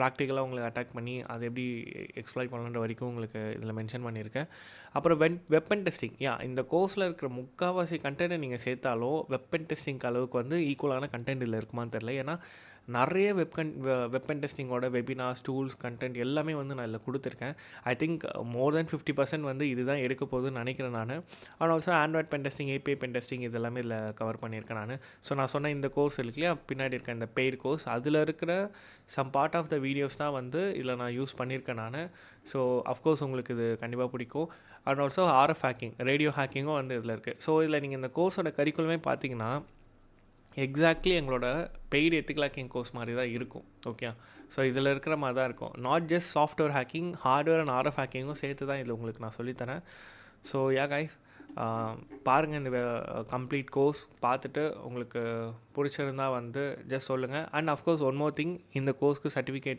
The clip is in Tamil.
ப்ராக்டிக்கலாக உங்களுக்கு அட்டாக் பண்ணி அதை எப்படி எக்ஸ்ப்ளாய்ட் பண்ணலான்ற வரைக்கும் உங்களுக்கு இதில் மென்ஷன் பண்ணியிருக்கேன். அப்புறம் வெப்பன் டெஸ்டிங், இந்த கோர்ஸில் இருக்கிற முக்கால்வாசி கண்டென்ட்டை நீங்கள் சேர்த்தாலும் வெப்பன் டெஸ்டிங் அளவுக்கு வந்து ஈக்குவலான கண்டென்ட் இதில் இருக்குமான்னு தெரில. ஏன்னா நிறைய வெப்பன் டெஸ்டிங்கோட வெபினார்ஸ், டூல்ஸ், கண்டென்ட் எல்லாமே வந்து நான் இதில் கொடுத்துருக்கேன். ஐ திங்க் மோர் தென் 50% வந்து இதுதான் எடுக்க போகுதுன்னு நினைக்கிறேன் நான். And also Android pen testing, API pen testing இது எல்லாமே இதில் கவர் பண்ணியிருக்கேன் நான். ஸோ நான் சொன்ன இந்த கோர்ஸ் இருக்கு இல்லையா, பின்னாடி இருக்க இந்த பெய்டு கோர்ஸ், அதில் இருக்கிற some part of the videos தான் வந்து இதில் நான் யூஸ் பண்ணியிருக்கேன் நான். ஸோ அஃப்கோர்ஸ் உங்களுக்கு இது கண்டிப்பாக பிடிக்கும். And also RF hacking, radio ஹேக்கிங்கும் வந்து இதில் இருக்குது. ஸோ இதில் நீங்கள் இந்த கோர்ஸோட கரிக்குலமே பார்த்தீங்கன்னா எக்ஸாக்ட்லி எங்களோட பெய்டு எத்திக்கல் ஹேக்கிங் கோர்ஸ் மாதிரி தான் இருக்கும். ஓகே, ஸோ இதில் இருக்கிற மாதிரி தான் இருக்கும். Not just software hacking, hardware and RF ஹேக்கிங்கும் சேர்த்து தான் இதில் உங்களுக்கு நான் சொல்லித்தரேன். ஸோ கைஸ், பாருங்கள் இந்த கம்ப்ளீட் கோர்ஸ் பார்த்துட்டு உங்களுக்கு பிடிச்சிருந்தால் வந்து ஜஸ்ட் சொல்லுங்கள். And of course one more thing, இந்த கோர்ஸ்க்கு சர்டிஃபிகேட்